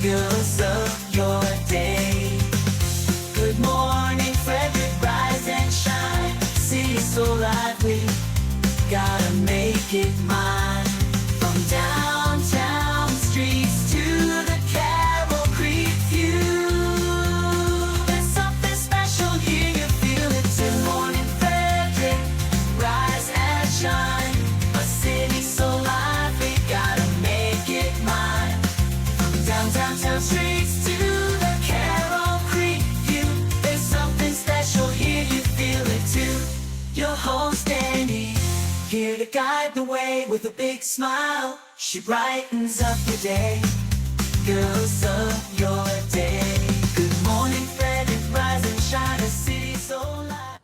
girls of your day. Good morning, Frederick, rise and shine. City so lively, gotta make it mine. From downtown streets to the Carroll Creek view, there's something special here, you feel it too. Good morning, Frederick, rise and shine. A city so lively, gotta make it mine. From downtown streets to the Carroll Creek view, there's something special here, you feel it too. Your host Annie, here to guide the way with a big smile. She brightens up your day, girls of your day. Good morning, Frederick, rise and shine, a city so light.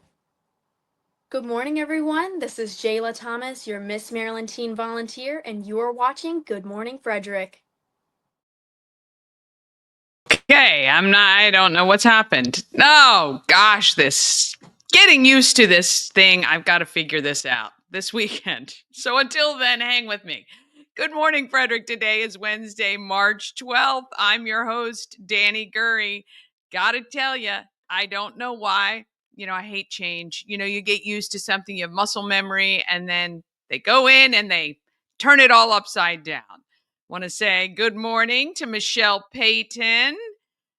Good morning, everyone. This is Jayla Thomas, your Miss Maryland Teen Volunteer, and you are watching Good Morning Frederick. Okay, I don't know what's happened. Oh, gosh, getting used to this thing. I've got to figure this out this weekend. So until then, hang with me. Good morning, Frederick. Today is Wednesday, March 12th. I'm your host, Danny Gurry. Gotta tell you, I don't know why. I hate change. You get used to something, you have muscle memory, and then they go in and they turn it all upside down. Want to say good morning to Michelle Payton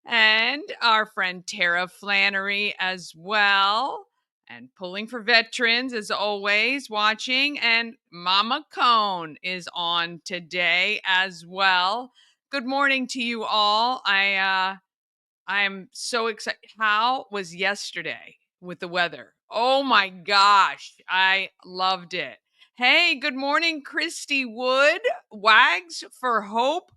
and our friend Tara Flannery as well. And pulling for veterans, as always, watching. And Mama Cone is on today as well. Good morning to you all. I'm so excited. How was yesterday with the weather? Oh my gosh, I loved it. Hey, good morning, Christy Wood. Wags for Hope,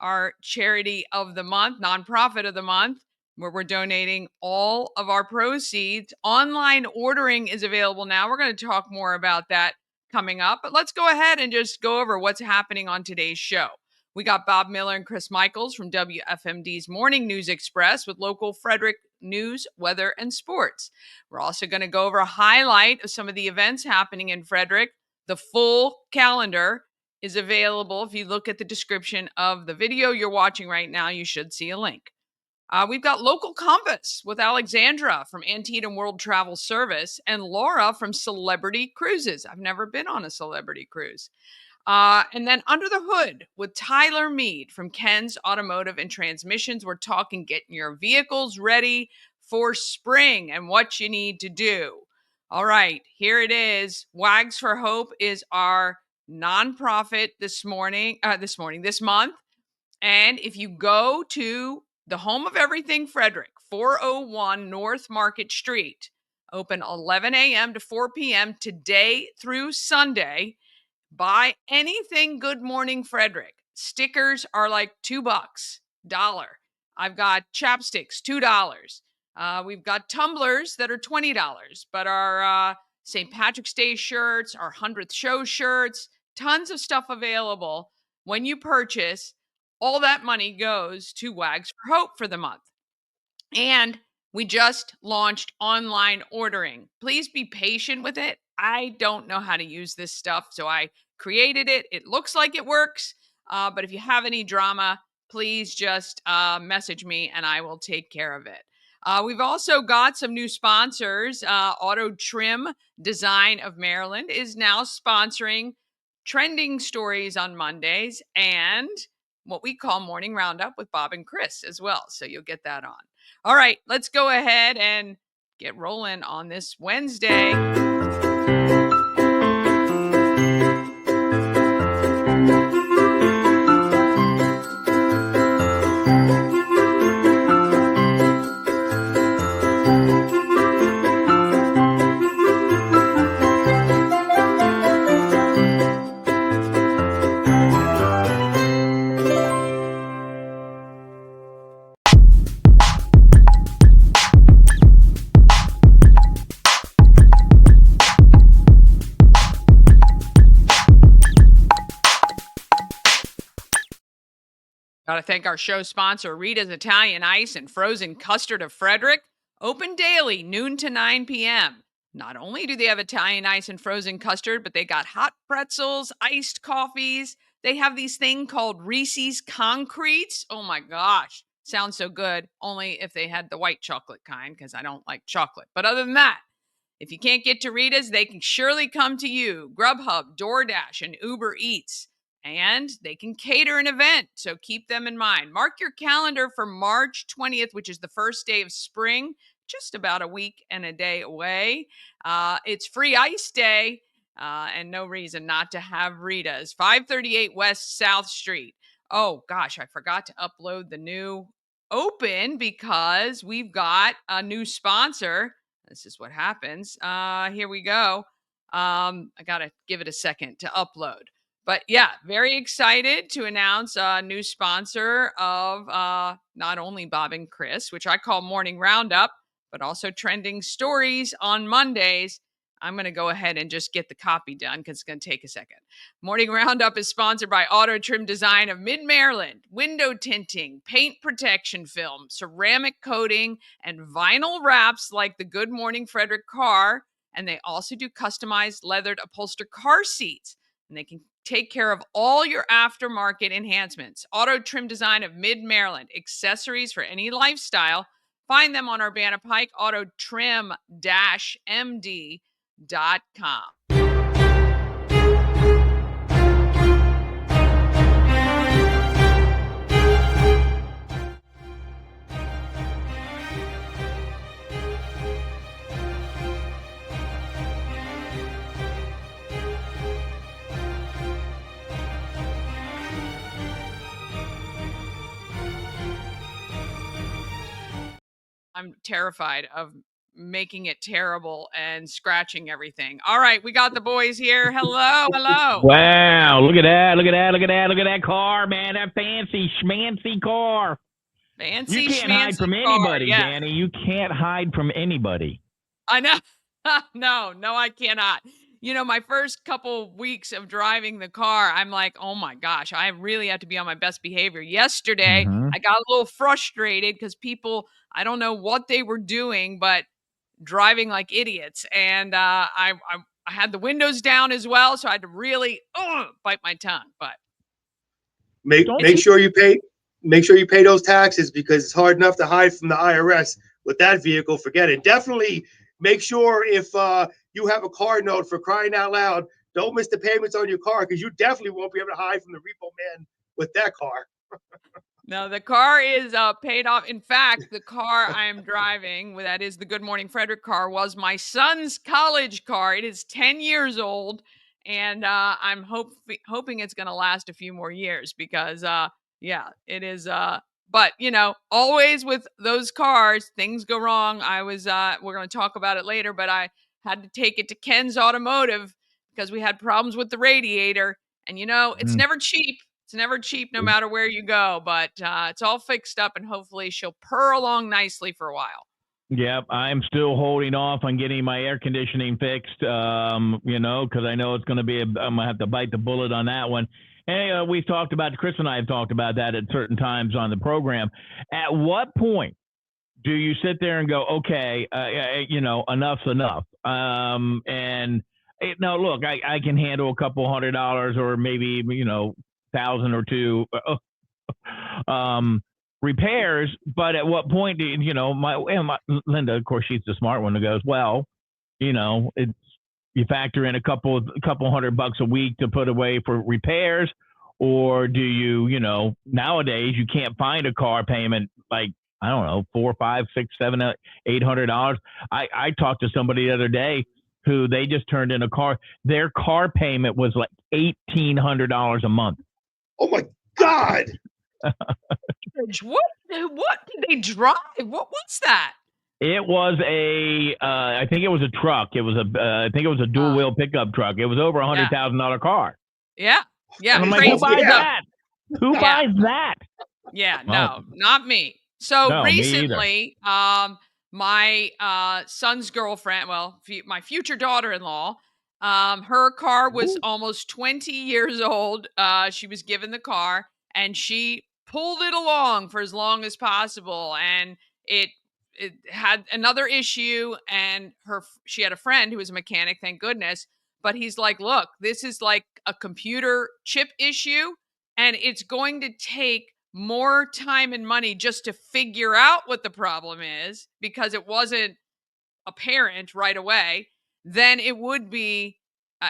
our charity of the month, nonprofit of the month, where we're donating all of our proceeds. Online ordering is available now. We're going to talk more about that coming up, but let's go ahead and just go over what's happening on today's show. We got Bob Miller and Chris Michaels from WFMD's Morning News Express with local Frederick news, weather, and sports. We're also going to go over a highlight of some of the events happening in Frederick. The full calendar is available. If you look at the description of the video you're watching right now, you should see a link. We've got Local Compass with Alexandra from Antietam World Travel Service and Laura from Celebrity Cruises. I've never been on a celebrity cruise. And then Under the Hood with Tyler Mead from Ken's Automotive and Transmissions. We're talking getting your vehicles ready for spring and what you need to do. All right, here it is. Wags for Hope is our nonprofit this month. And if you go to the home of everything Frederick, 401 North Market Street, open 11 a.m. to 4 p.m. today through Sunday. Buy anything Good Morning Frederick. Stickers are like $2, $1. I've got chapsticks, $2. We've got tumblers that are $20, but our St. Patrick's Day shirts, our 100th show shirts, tons of stuff available. When you purchase, all that money goes to Wags for Hope for the month. And we just launched online ordering. Please be patient with it. I don't know how to use this stuff, so I created it. It looks like it works, but if you have any drama, please just message me and I will take care of it. We've also got some new sponsors. Auto Trim Design of Maryland is now sponsoring trending stories on Mondays and what we call Morning Roundup with Bob and Chris as well. So you'll get that on. All right, let's go ahead and get rolling on this Wednesday. Got to thank our show sponsor, Rita's Italian Ice and Frozen Custard of Frederick. Open daily, noon to 9 p.m. Not only do they have Italian ice and frozen custard, but they got hot pretzels, iced coffees, They have these thing called Reese's Concretes. Oh my gosh, sounds so good. Only if they had the white chocolate kind, because I don't like chocolate. But other than that, if you can't get to Rita's, they can surely come to you. Grubhub, DoorDash, and Uber Eats. And they can cater an event, so keep them in mind. Mark your calendar for March 20th, which is the first day of spring, just about a week and a day away. It's free ice day, and no reason not to have Rita's. 538 West South Street. Oh, gosh, I forgot to upload the new open because we've got a new sponsor. This is what happens. Here we go. I got to give it a second to upload. But yeah, very excited to announce a new sponsor of not only Bob and Chris, which I call Morning Roundup, but also Trending Stories on Mondays. I'm going to go ahead and just get the copy done because it's going to take a second. Morning Roundup is sponsored by Auto Trim Design of Mid-Maryland. Window tinting, paint protection film, ceramic coating, and vinyl wraps like the Good Morning Frederick car. And they also do customized leathered upholstered car seats. And they can take care of all your aftermarket enhancements. Auto Trim Design of Mid-Maryland. Accessories for any lifestyle. Find them on Urbana Pike, autotrim-md.com. I'm terrified of making it terrible and scratching everything. All right, we got the boys here. Hello, hello. Wow, look at that, look at that, look at that, look at that car, man. That fancy schmancy car. Fancy You can't hide schmancy from car, anybody, yes. Danny. You can't hide from anybody. I know. No, I cannot. You know, my first couple weeks of driving the car, I'm like, oh my gosh, I really have to be on my best behavior. Yesterday, I got a little frustrated because people, I don't know what they were doing, but driving like idiots. And I had the windows down as well, so I had to really bite my tongue. But Make sure you pay those taxes, because it's hard enough to hide from the IRS with that vehicle. Forget it. Definitely make sure, if you have a car note, for crying out loud, don't miss the payments on your car, because you definitely won't be able to hide from the repo man with that car. no, the car is paid off. In fact, the car I am driving, that is the Good Morning Frederick car, was my son's college car. It is 10 years old, and I'm hoping it's going to last a few more years because, yeah, it is. But, you know, always with those cars, things go wrong. We're going to talk about it later, but I had to take it to Ken's Automotive because we had problems with the radiator. And, you know, it's never cheap. It's never cheap no matter where you go, but it's all fixed up, and hopefully she'll purr along nicely for a while. Yep, I'm still holding off on getting my air conditioning fixed, you know, because I know it's going to be, I'm going to have to bite the bullet on that one. And we've talked about, Chris and I have talked about that at certain times on the program. At what point do you sit there and go, okay, you know, enough's enough? And now, look, I can handle a couple $100 or maybe, you know, 1,000 or two repairs, but at what point do you know, my Linda, of course, she's the smart one, that goes, well, you know, it's, you factor in a couple $100 a week to put away for repairs, or do you know, nowadays you can't find a car payment like, I don't know, $400, $500, $600, $700, $800. I talked to somebody the other day who they just turned in a car. Their car payment was like $1,800 a month. Oh my God! What did they drive? What was that? It was I think it was a truck. It was I think it was a dual wheel pickup truck. It was over $100,000 car. Yeah. And I'm like, crazy. who buys that? Who buys that? Yeah, no, not me. So No, recently, my son's girlfriend, well, my future daughter-in-law, her car was almost 20 years old. She was given the car, and she pulled it along for as long as possible, and it had another issue, and she had a friend who was a mechanic, thank goodness. But he's like, look, this is like a computer chip issue, and it's going to take more time and money just to figure out what the problem is because it wasn't apparent right away than it would be.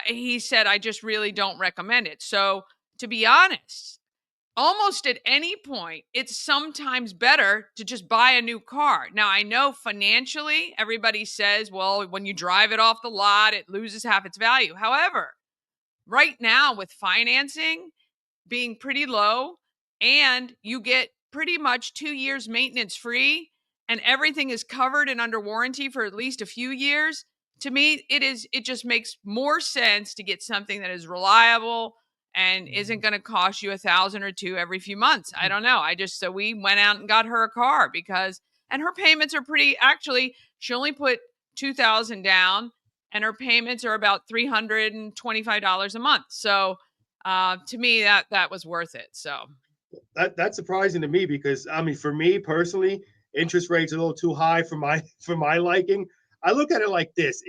He said, I just really don't recommend it. So, to be honest, almost at any point, it's sometimes better to just buy a new car. Now, I know financially, everybody says, well, when you drive it off the lot, it loses half its value. However, right now with financing being pretty low and you get pretty much 2 years maintenance free and everything is covered and under warranty for at least a few years, to me it just makes more sense to get something that is reliable and isn't going to cost you $1,000 or $2,000 every few months. I don't know. So we went out and got her a car and her payments are actually, she only put 2,000 down and her payments are about $325 a month. So to me, that was worth it. So that's surprising to me because I mean, for me personally, interest rates are a little too high for my liking. I look at it like this: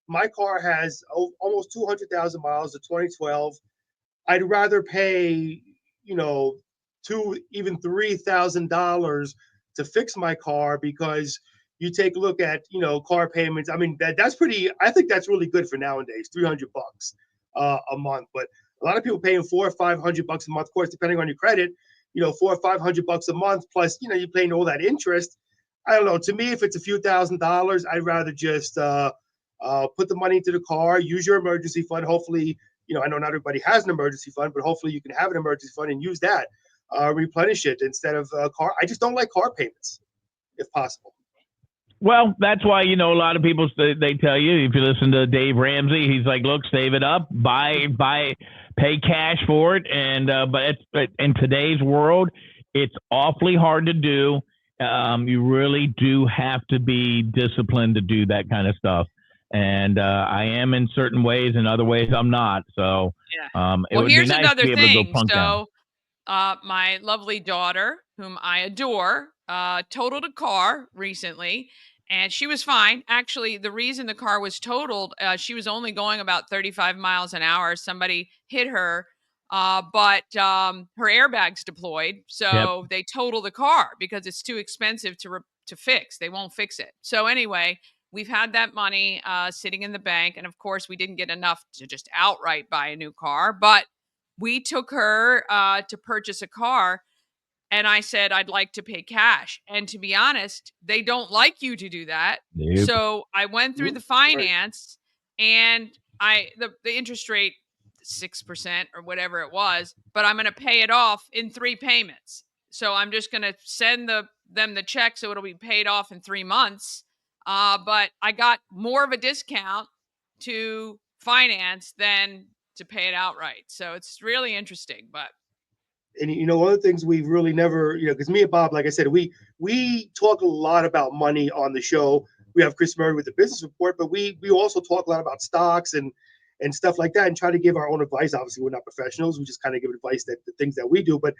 my car has almost 200,000 miles, a 2012. I'd rather pay, even $3,000 to fix my car because you take a look at, car payments. I mean, that's pretty. I think that's really good for nowadays, $300 a month. But a lot of people paying $400 or $500 a month, of course, depending on your credit. $400 or $500 a month plus, you're paying all that interest. I don't know. To me, if it's a few $1,000s, I'd rather just put the money into the car, use your emergency fund. Hopefully, I know not everybody has an emergency fund, but hopefully you can have an emergency fund and use that, replenish it instead of car. I just don't like car payments, if possible. Well, that's why, a lot of people, they tell you, if you listen to Dave Ramsey, he's like, look, save it up, buy, pay cash for it. And, but in today's world, it's awfully hard to do. You really do have to be disciplined to do that kind of stuff. And I am in certain ways, in other ways I'm not. So it would be nice to be able to go punk down. My lovely daughter, whom I adore, totaled a car recently, and she was fine. Actually, the reason the car was totaled, she was only going about 35 miles an hour. Somebody hit her, but her airbags deployed, so they total the car because it's too expensive to fix. They won't fix it. So anyway, we've had that money sitting in the bank, and of course, we didn't get enough to just outright buy a new car, but we took her to purchase a car, and I said, I'd like to pay cash. And to be honest, they don't like you to do that. Nope. So I went through the finance, and the interest rate, 6% or whatever it was, but I'm going to pay it off in 3 payments. So I'm just going to send them the check so it'll be paid off in 3 months. But I got more of a discount to finance than to pay it outright. So it's really interesting. But one of the things we've really never, because me and Bob, like I said, we talk a lot about money on the show. We have Chris Murray with the business report, but we also talk a lot about stocks and stuff like that, and try to give our own advice. Obviously, we're not professionals. We just kind of give advice that the things that we do. But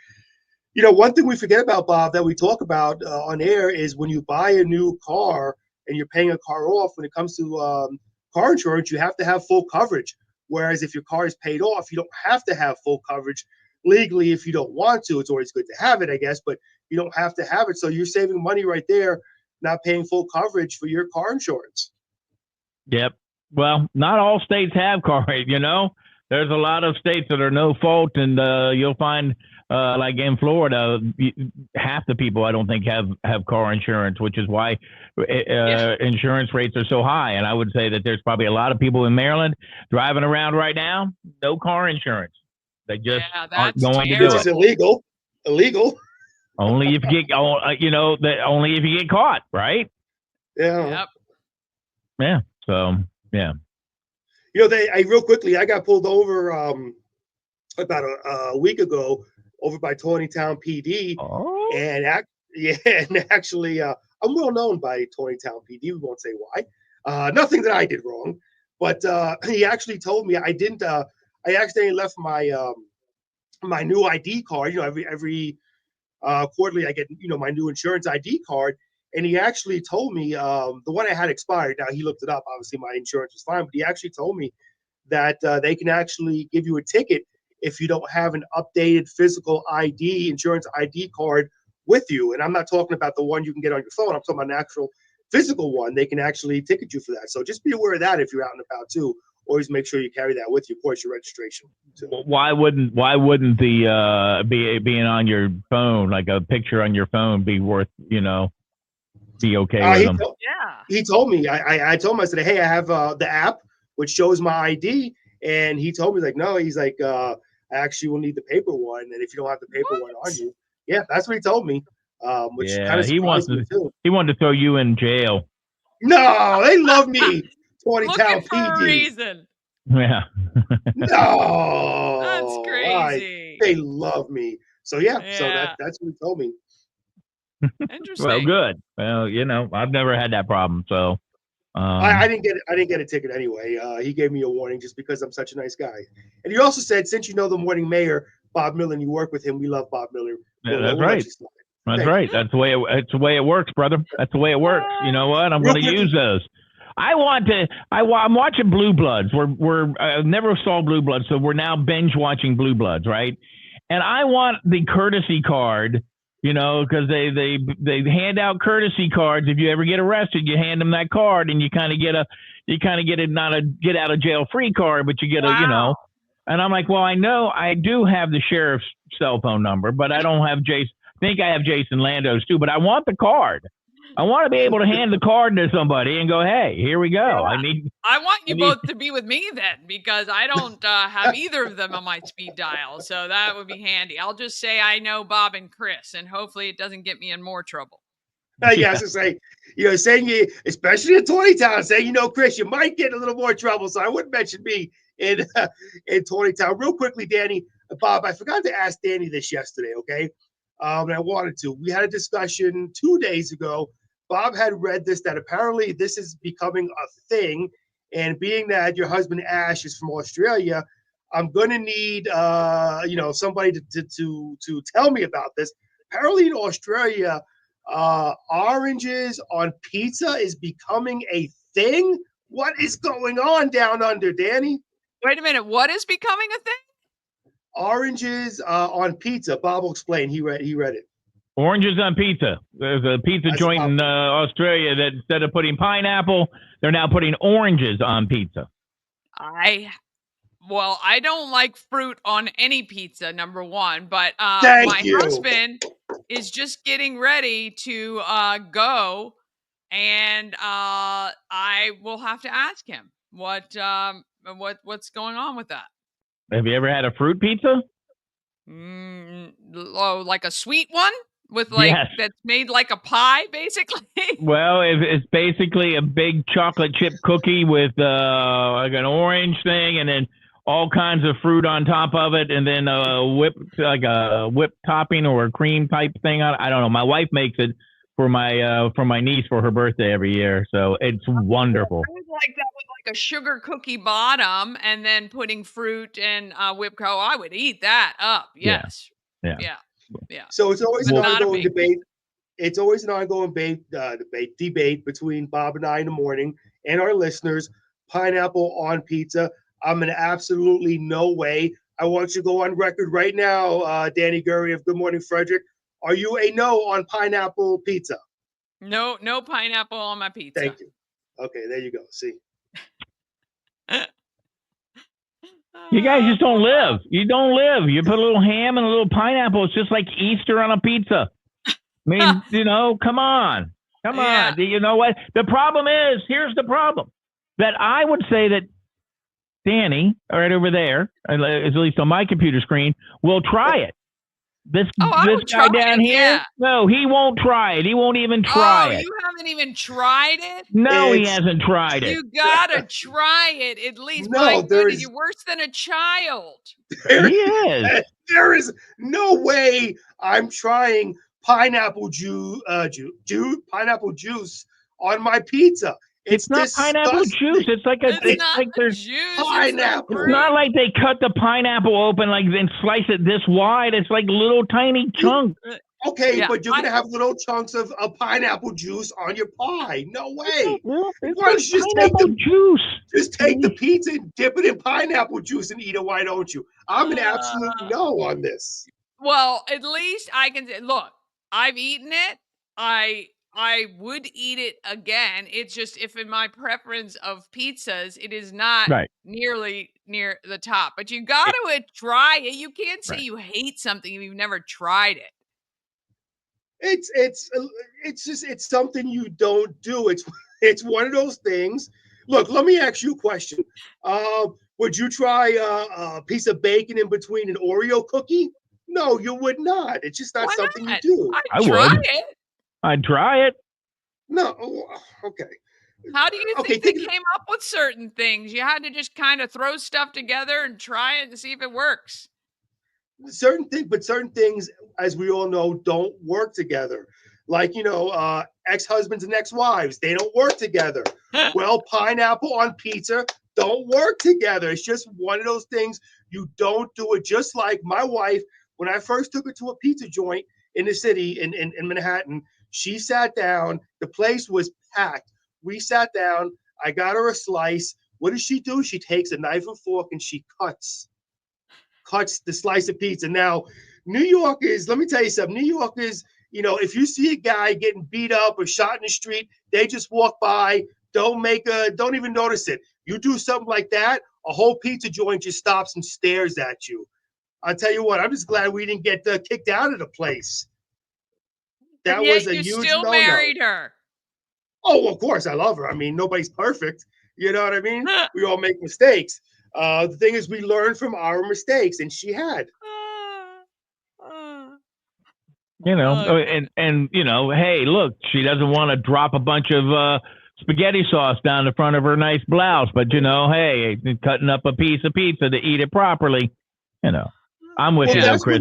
one thing we forget about, Bob, that we talk about on air is when you buy a new car and you're paying a car off. When it comes to car insurance, you have to have full coverage. Whereas if your car is paid off, you don't have to have full coverage. Legally, if you don't want to, it's always good to have it, I guess, but you don't have to have it. So you're saving money right there, not paying full coverage for your car insurance. Yep. Well, not all states have car. There's a lot of states that are no fault, and you'll find, like in Florida, half the people I don't think have car insurance, which is why insurance rates are so high. And I would say that there's probably a lot of people in Maryland driving around right now, no car insurance. They just aren't going to do it. It's illegal. Only if you get, only if you get caught, right? Yeah. Yep. Yeah. So yeah. Real quickly, I got pulled over about a week ago over by Town PD, and actually, I'm well known by Town PD. We won't say why. Nothing that I did wrong, but he actually told me I didn't. I accidentally left my my new ID card. Every quarterly I get my new insurance ID card, and he actually told me the one I had expired. Now he looked it up. Obviously, my insurance was fine, but he actually told me that they can actually give you a ticket if you don't have an updated physical ID, insurance ID card with you. And I'm not talking about the one you can get on your phone. I'm talking about an actual physical one. They can actually ticket you for that. So just be aware of that if you're out and about too. Always make sure you carry that with you. Of course, your registration too. Why wouldn't the being on your phone, like a picture on your phone, be worth, be okay with them? He told me, I told him, I said, hey, I have the app which shows my ID. And he told me, like, no, he's like, I actually will need the paper one. And if you don't have the paper one on you. Yeah, that's what he told me. Which kind of surprised me too. He wanted to throw you in jail. No, they love me. 20-town for a PD. reason. Yeah. No. That's crazy. They love me. So so that's what he told me. Interesting. Well, good. Well, I've never had that problem. So I didn't get a ticket anyway. He gave me a warning just because I'm such a nice guy. And he also said, since you know the morning mayor, Bob Miller, and you work with him, we love Bob Miller. That's right. That's right. That's the way it works, brother. That's the way it works. You know what? I'm going to use those. I'm watching Blue Bloods. I never saw Blue Bloods, so we're now binge watching Blue Bloods, right? And I want the courtesy card, because they hand out courtesy cards. If you ever get arrested, you hand them that card, and you kind of get not a get out of jail free card, but you get a. And I'm like, well, I know I do have the sheriff's cell phone number, but I don't have Jason. I think I have Jason Lando's too, but I want the card. I want to be able to hand the card to somebody and go, hey, here we go. Yeah. I want you both to be with me then, because I don't have either of them on my speed dial. So that would be handy. I'll just say I know Bob and Chris, and hopefully it doesn't get me in more trouble. Yeah, to say, saying you, especially in 20-town, saying, Chris, you might get a little more trouble. So I wouldn't mention me in 20-town. Real quickly, Danny, Bob, I forgot to ask Danny this yesterday, okay? And I wanted to. We had a discussion 2 days ago. Bob had read this, that apparently this is becoming a thing. And being that your husband, Ash, is from Australia, I'm going to need, somebody to tell me about this. Apparently in Australia, oranges on pizza is becoming a thing. What is going on down under, Danny? Wait a minute. What is becoming a thing? Oranges on pizza. Bob will explain. He read it. Oranges on pizza. There's a pizza joint in Australia that instead of putting pineapple, they're now putting oranges on pizza. I don't like fruit on any pizza, number one, but my husband is just getting ready to go, and I will have to ask him what's going on with that. Have you ever had a fruit pizza? Like a sweet one? With that's made like a pie, basically. Well, it's basically a big chocolate chip cookie with like an orange thing, and then all kinds of fruit on top of it, and then a whipped topping or a cream type thing on it. I don't know. My wife makes it for my niece for her birthday every year, so it's wonderful. I would like that with like a sugar cookie bottom, and then putting fruit and whipped cream. I would eat that up. Yes. Yeah. So it's always an ongoing debate. It's always an ongoing debate between Bob and I in the morning and our listeners. Pineapple on pizza. I'm in absolutely no way. I want you to go on record right now, Danny Gurry of Good Morning Frederick. Are you a no on pineapple pizza? No pineapple on my pizza. Thank you. Okay, there you go. See. You guys just don't live. You don't live. You put a little ham and a little pineapple. It's just like Easter on a pizza. I mean, come on. Come on. Do you know what? The problem is, here's the problem. That I would say that Danny, right over there, at least on my computer screen, will try it. This guy down here, no, he won't try it. He won't even try it. You haven't even tried it? No, he hasn't tried it. You gotta try it at least. No, you're worse than a child. He is. There is no way I'm trying pineapple juice on my pizza. It's not pineapple juice. It's like there's juice. Pineapple. It's not like they cut the pineapple open and slice it this wide. It's like little tiny chunks. Okay, Yeah, but you're gonna have little chunks of pineapple juice on your pie. No way. It's Why like don't you pineapple juice. just take the pizza and dip it in pineapple juice and eat it? Why don't you? I'm an absolute no on this. well, at least I can say, look, I've eaten it. I would eat it again. It's just if in my preference of pizzas, it is not Right. nearly near the top. But you got to try it. You can't say Right. you hate something if you've never tried it. It's something you don't do. It's one of those things. Look, let me ask you a question. Would you try a piece of bacon in between an Oreo cookie? No, you would not. It's just not Why something you not? do. I'd I try would. it. I'd try it. No, okay. How do you Okay, think they came up with certain things? You had to just kind of throw stuff together and try it and see if it works. certain things, but certain things, as we all know, don't work together. Like ex-husbands and ex-wives, they don't work together. Well, pineapple on pizza don't work together. It's just one of those things. You don't do it. Just like my wife, when I first took her to a pizza joint in the city in Manhattan, she sat down. The place was packed. We sat down. I got her a slice. What does she do? She takes a knife and fork and she cuts the slice of pizza. Now, New York is, let me tell you something, New York is, if you see a guy getting beat up or shot in the street, they just walk by, don't even notice it. You do something like that, a whole pizza joint just stops and stares at you. I'll tell you what, I'm just glad we didn't get kicked out of the place. And That was yet a you huge still no-no. married her. Oh, of course, I love her. I mean, nobody's perfect. You know what I mean? We all make mistakes. The thing is, we learn from our mistakes, and she had. And hey, look, she doesn't want to drop a bunch of spaghetti sauce down the front of her nice blouse, but hey, cutting up a piece of pizza to eat it properly, I'm with you though, Chris.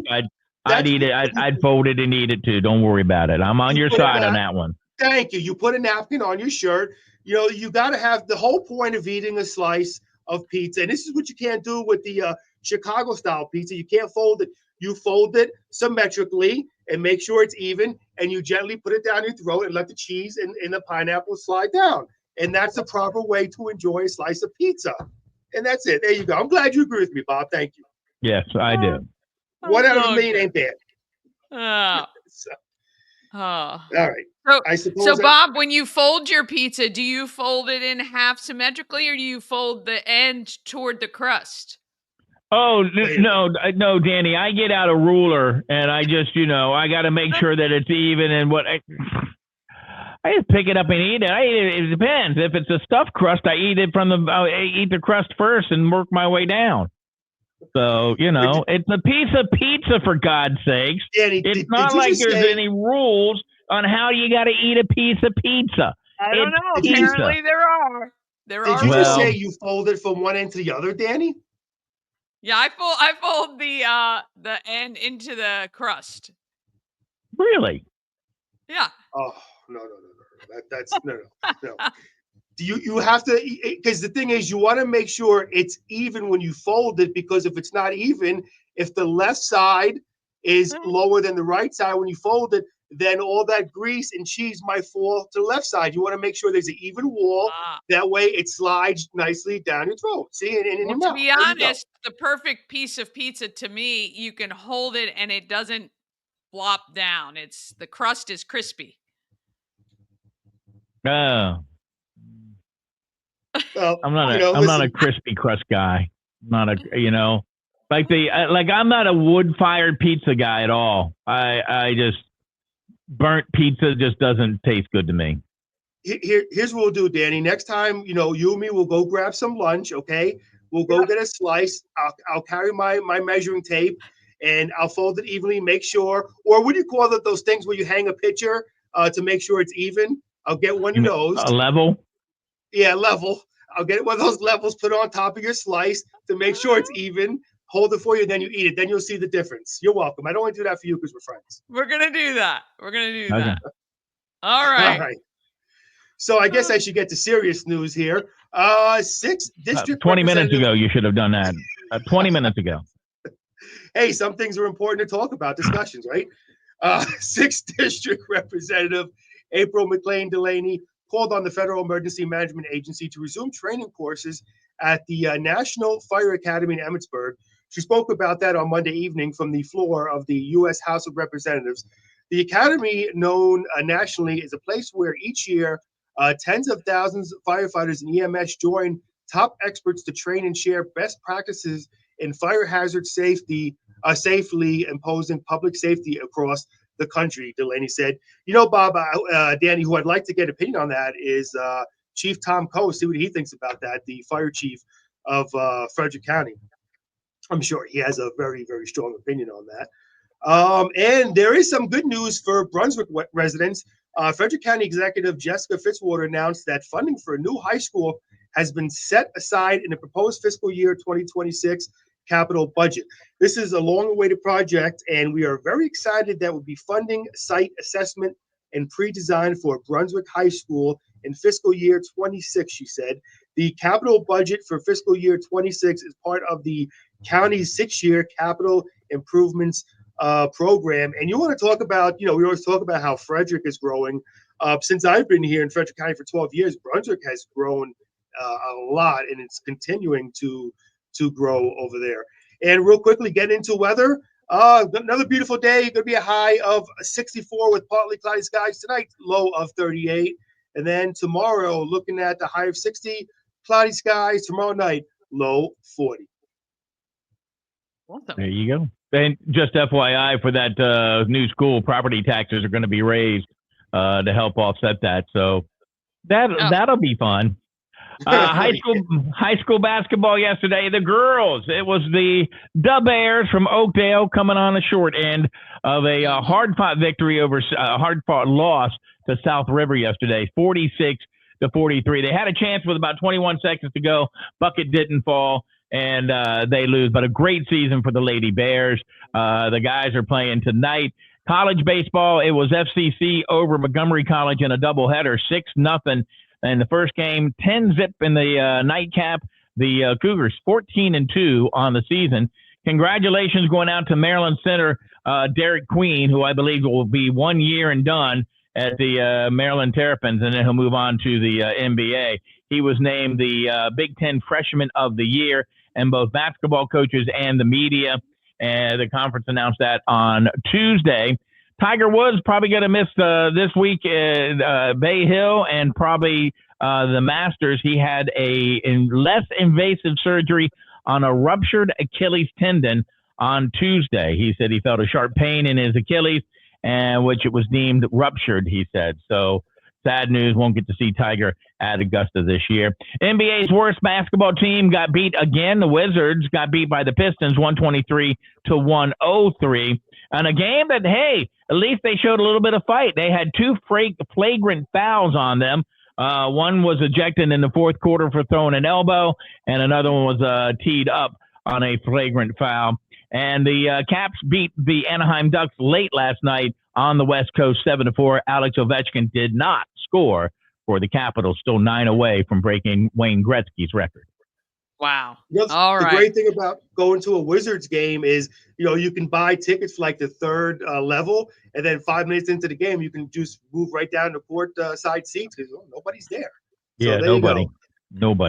I'd eat it. I'd fold it and eat it too. Don't worry about it. I'm on your side on that one. Thank you. You put a napkin on your shirt. You got to have the whole point of eating a slice of pizza. And this is what you can't do with the Chicago style pizza. You can't fold it. You fold it symmetrically and make sure it's even. And you gently put it down your throat and let the cheese and the pineapple slide down. And that's the proper way to enjoy a slice of pizza. And that's it. There you go. I'm glad you agree with me, Bob. Thank you. Yes, I do. One out of a million ain't bad. All right. I suppose. So, Bob, when you fold your pizza, do you fold it in half symmetrically, or do you fold the end toward the crust? Oh no, Danny! I get out a ruler and I just, I got to make sure that it's even. And I just pick it up and eat it. It depends. If it's a stuffed crust, I eat the crust first and work my way down. So, it's a piece of pizza, for God's sakes. Danny, it's not like there's any rules on how you got to eat a piece of pizza. I don't know. Apparently there are. Did you just say you fold it from one end to the other, Danny? Yeah, I fold the end into the crust. Really? Yeah. Oh, no. That's no. You have to, because the thing is, you want to make sure it's even when you fold it, because if it's not even, if the left side is lower than the right side when you fold it, then all that grease and cheese might fall to the left side. You want to make sure there's an even wall. That way it slides nicely down your throat. See, in your mouth. To be honest, the perfect piece of pizza to me, you can hold it and it doesn't flop down. The crust is crispy. Oh. Well, I'm not a crispy crust guy. I'm not I'm not a wood-fired pizza guy at all. I just burnt pizza just doesn't taste good to me. Here's what we'll do, Danny. Next time, you and me will go grab some lunch. Okay, we'll go get a slice. I'll carry my measuring tape and I'll fold it evenly. Make sure, or what do you call it? Those things where you hang a picture to make sure it's even. I'll get one of those. A level. Yeah, level. I'll get one of those levels put on top of your slice to make sure it's even. Hold it for you, then you eat it. Then you'll see the difference. You're welcome. I don't want to do that for you because we're friends. We're going to do that. Okay. All right. So I guess I should get to serious news here. 6 district 20 minutes ago, you should have done that. 20 minutes ago. Hey, some things are important to talk about, discussions, right? 6th District Representative April McLean Delaney called on the Federal Emergency Management Agency to resume training courses at the National Fire Academy in Emmitsburg. She spoke about that on Monday evening from the floor of the U.S. House of Representatives. The academy, known nationally, is a place where each year tens of thousands of firefighters and EMS join top experts to train and share best practices in fire hazard safety, safely imposing public safety across the country, Delaney said. You know, Bob, Danny, who I'd like to get opinion on that is Chief Tom Coe, see what he thinks about that, the fire chief of Frederick County. I'm sure he has a very, very strong opinion on that. And there is some good news for Brunswick residents. Frederick County Executive Jessica Fitzwater announced that funding for a new high school has been set aside in the proposed fiscal year 2026 capital budget. This is a long-awaited project, and we are very excited that we'll be funding site assessment and pre-design for Brunswick High School in fiscal year 26, she said. The capital budget for fiscal year 26 is part of the county's 6-year capital improvements program. And you want to talk about, we always talk about how Frederick is growing. Since I've been here in Frederick County for 12 years, Brunswick has grown a lot, and it's continuing to grow over there. And real quickly, get into weather. Another beautiful day. Going to be a high of 64 with partly cloudy skies tonight, low of 38. And then tomorrow, looking at the high of 60, cloudy skies. Tomorrow night, low 40. Awesome. There you go. And just FYI, for that new school, property taxes are going to be raised to help offset that. So that'll be fun. High school basketball yesterday. The girls. It was the Bears from Oakdale coming on the short end of a hard-fought victory over a hard-fought loss to South River yesterday, 46-43. They had a chance with about 21 seconds to go. Bucket didn't fall, and they lose. But a great season for the Lady Bears. The guys are playing tonight. College baseball. It was FCC over Montgomery College in a doubleheader, 6-0. In the first game, 10-zip in the nightcap. The Cougars 14-2 on the season. Congratulations going out to Maryland center Derek Queen, who I believe will be 1 year and done at the Maryland Terrapins, and then he'll move on to the NBA. He was named the Big Ten Freshman of the Year, and both basketball coaches and the media. And the conference announced that on Tuesday. Tiger Woods probably going to miss this week Bay Hill and probably the Masters. He had a less invasive surgery on a ruptured Achilles tendon on Tuesday. He said he felt a sharp pain in his Achilles, and which it was deemed ruptured, he said. So sad news, won't get to see Tiger at Augusta this year. NBA's worst basketball team got beat again. The Wizards got beat by the Pistons 123-103. And a game that, hey, at least they showed a little bit of fight. They had two flagrant fouls on them. One was ejected in the fourth quarter for throwing an elbow, and another one was teed up on a flagrant foul. And the Caps beat the Anaheim Ducks late last night on the West Coast 7-4. Alex Ovechkin did not score for the Capitals, still 9 away from breaking Wayne Gretzky's record. Wow. All right. The great thing about going to a Wizards game is, you can buy tickets for like the third level, and then 5 minutes into the game, you can just move right down to court side seats because nobody's there. Yeah, so nobody.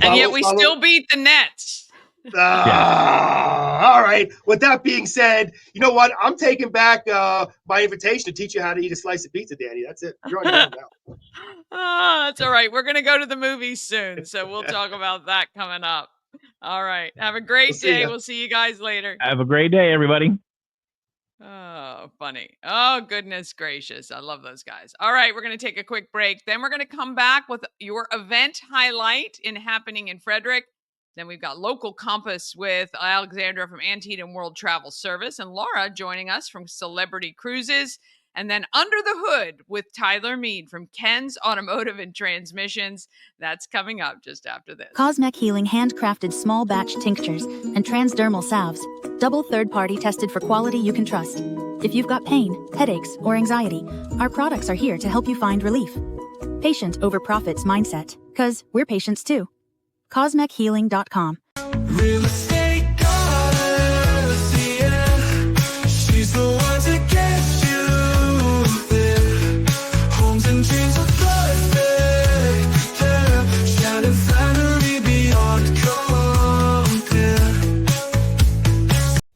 And yet we still beat the Nets. All right. With that being said, you know what? I'm taking back my invitation to teach you how to eat a slice of pizza, Danny. That's it. You're on your own now. That's all right. We're going to go to the movies soon, so we'll talk about that coming up. All right. Have a great day. We'll see you guys later. Have a great day, everybody. Oh, funny. Oh, goodness gracious. I love those guys. All right. We're going to take a quick break. Then we're going to come back with your event highlight happening in Frederick. Then we've got Local Compass with Alexandra from Antietam World Travel Service and Laura joining us from Celebrity Cruises. And then Under the Hood with Tyler Mead from Ken's Automotive and Transmissions. That's coming up just after this. Cosmec Healing handcrafted small batch tinctures and transdermal salves. Double third-party tested for quality you can trust. If you've got pain, headaches, or anxiety, our products are here to help you find relief. Patient over profits mindset, 'cause we're patients too. CosmecHealing.com. Real estate goddess, yeah. She's the one to get you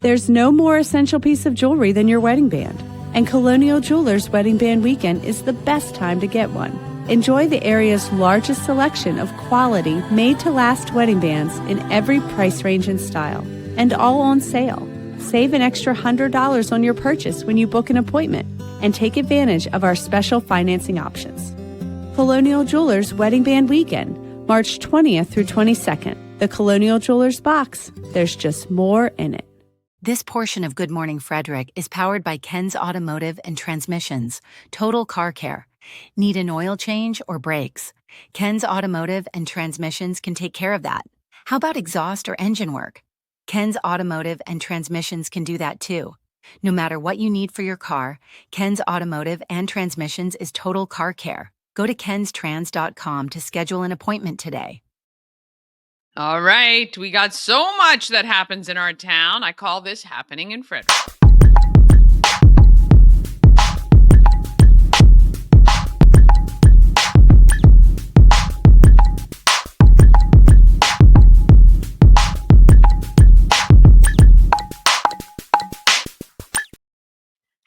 There's no more essential piece of jewelry than your wedding band, and Colonial Jewelers Wedding Band Weekend is the best time to get one. Enjoy the area's largest selection of quality, made-to-last wedding bands in every price range and style, and all on sale. Save an extra $100 on your purchase when you book an appointment, and take advantage of our special financing options. Colonial Jewelers Wedding Band Weekend, March 20th through 22nd. The Colonial Jewelers box, there's just more in it. This portion of Good Morning Frederick is powered by Ken's Automotive and Transmissions, Total Car Care. Need an oil change or brakes? Ken's Automotive and Transmissions can take care of that. How about exhaust or engine work? Ken's Automotive and Transmissions can do that too. No matter what you need for your car, Ken's Automotive and Transmissions is Total Car Care. Go to kenstrans.com to schedule an appointment today. All right, we got so much that happens in our town. I call this Happening in Frederick.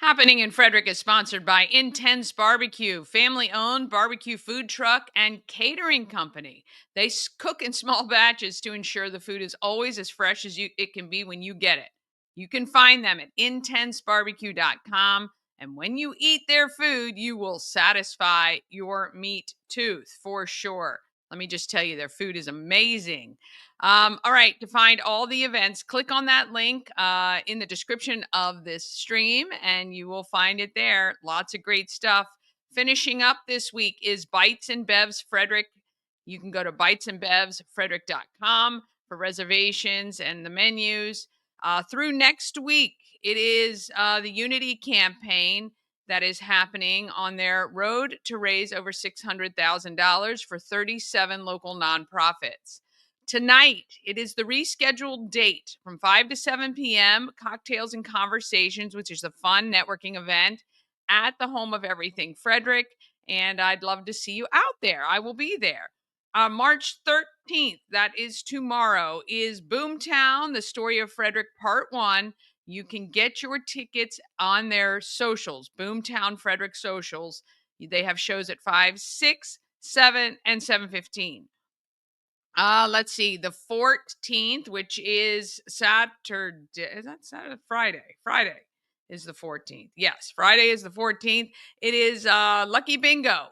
Happening in Frederick is sponsored by Intense Barbecue, family-owned barbecue food truck and catering company. They cook in small batches to ensure the food is always as fresh as it can be when you get it. You can find them at intensebarbecue.com, and when you eat their food, you will satisfy your meat tooth for sure. Let me just tell you, their food is amazing. All right, to find all the events, click on that link in the description of this stream, and you will find it there. Lots of great stuff. Finishing up this week is Bites and Bevs Frederick. You can go to bitesandbevsfrederick.com for reservations and the menus. Through next week, it is the Unity campaign that is happening on their road to raise over $600,000 for 37 local nonprofits. Tonight, it is the rescheduled date from 5 to 7 p.m., Cocktails and Conversations, which is a fun networking event at the Home of Everything Frederick, and I'd love to see you out there. I will be there. March 13th, that is tomorrow, is Boomtown, The Story of Frederick Part 1. You can get your tickets on their socials, Boomtown Frederick socials. They have shows at 5, 6, 7, and 7:15. Let's see, the 14th, which is Saturday. Is that Saturday? Friday is the 14th. Yes, Friday is the 14th. It is Lucky Bingo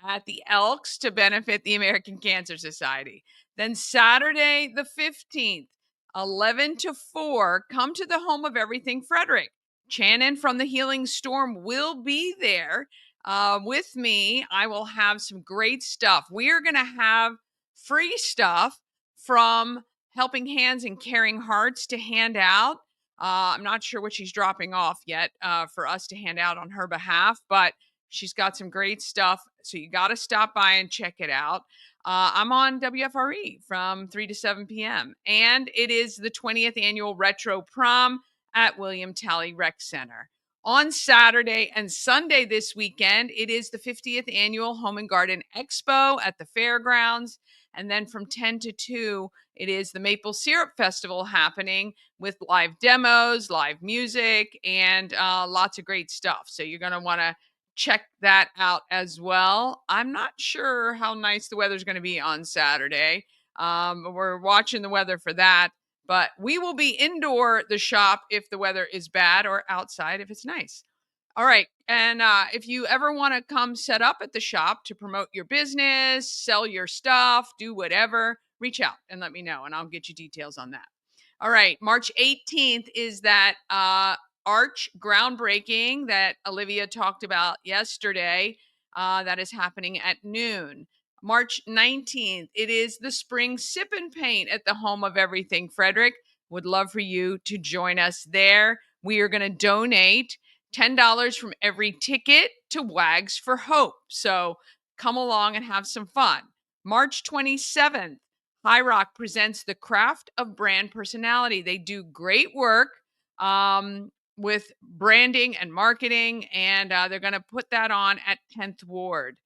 at the Elks to benefit the American Cancer Society. Then Saturday, the 15th, 11 to 4, come to the Home of Everything Frederick. Shannon from the Healing Storm will be there with me. I will have some great stuff. We are going to have free stuff from Helping Hands and Caring Hearts to hand out. I'm not sure what she's dropping off yet for us to hand out on her behalf, but she's got some great stuff. So you got to stop by and check it out. I'm on WFRE from 3 to 7 p.m. And it is the 20th annual Retro Prom at William Talley Rec Center. On Saturday and Sunday this weekend, it is the 50th annual Home and Garden Expo at the fairgrounds. And then from 10 to 2, it is the Maple Syrup Festival happening with live demos, live music, and lots of great stuff. So you're going to want to check that out as well. I'm not sure how nice the weather's going to be on Saturday. We're watching the weather for that. But we will be indoor the shop if the weather is bad, or outside if it's nice. All right. And if you ever want to come set up at the shop to promote your business, sell your stuff, do whatever, reach out and let me know, and I'll get you details on that. All right. March 18th is that arch groundbreaking that Olivia talked about yesterday. That is happening at noon. March 19th, it is the Spring Sip and Paint at the Home of Everything Frederick. Would love for you to join us there. We are going to donate $10 from every ticket to Wags for Hope. So come along and have some fun. March 27th, High Rock presents The Craft of Brand Personality. They do great work with branding and marketing, and they're going to put that on at 10th Ward.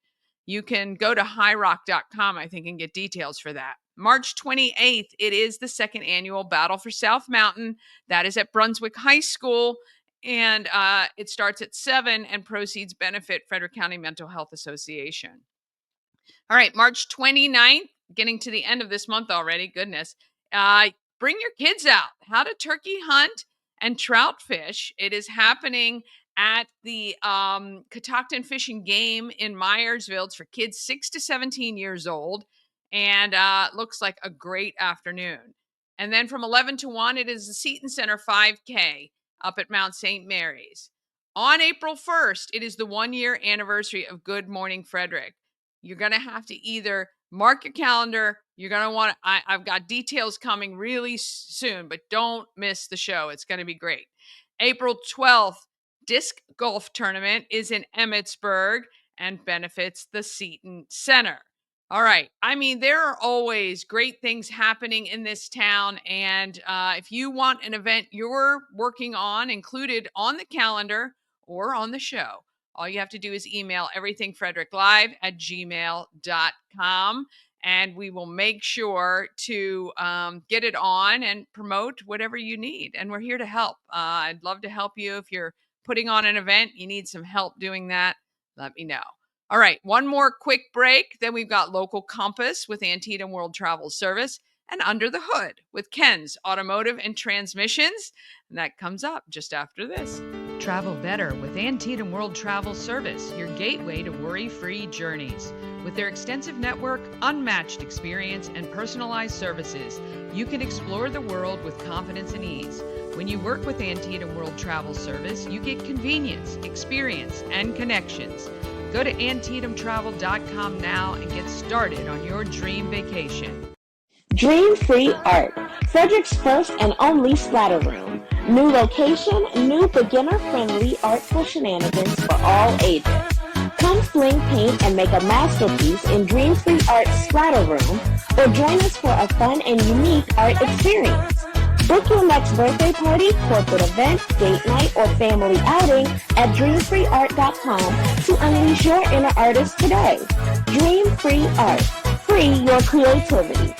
You can go to highrock.com, I think, and get details for that. March 28th, it is the second annual Battle for South Mountain. That is at Brunswick High School. And it starts at 7, and proceeds benefit Frederick County Mental Health Association. All right, March 29th, getting to the end of this month already. Goodness. Bring your kids out. How to turkey hunt and trout fish. It is happening at the Catoctin Fish and Game in Myersville. It's for kids 6 to 17 years old, and looks like a great afternoon. And then from 11 to 1, it is the Seton Center 5K up at Mount St. Mary's. On April 1st, it is the 1-year anniversary of Good Morning Frederick. You're going to have to either mark your calendar. You're going to want to, I've got details coming really soon, but don't miss the show. It's going to be great. April 12th, Disc Golf Tournament is in Emmitsburg and benefits the Seton Center. All right. I mean, there are always great things happening in this town. And if you want an event you're working on included on the calendar or on the show, all you have to do is email everythingfredericklive@gmail.com, and we will make sure to get it on and promote whatever you need. And we're here to help. I'd love to help you. If you're putting on an event, you need some help doing that, let me know. All right, one more quick break. Then we've got Local Compass with Antietam World Travel Service, and Under the Hood with Ken's Automotive and Transmissions. And that comes up just after this. Travel better with Antietam World Travel Service, your gateway to worry-free journeys. With their extensive network, unmatched experience, and personalized services, you can explore the world with confidence and ease. When you work with Antietam World Travel Service, you get convenience, experience, and connections. Go to AntietamTravel.com now and get started on your dream vacation. Dream Free Art, Frederick's first and only splatter room. New location, new beginner-friendly artful shenanigans for all ages. Come sling paint and make a masterpiece in Dream Free Art's splatter room, or join us for a fun and unique art experience. Book your next birthday party, corporate event, date night, or family outing at dreamfreeart.com to unleash your inner artist today. Dream Free Art. Free your creativity.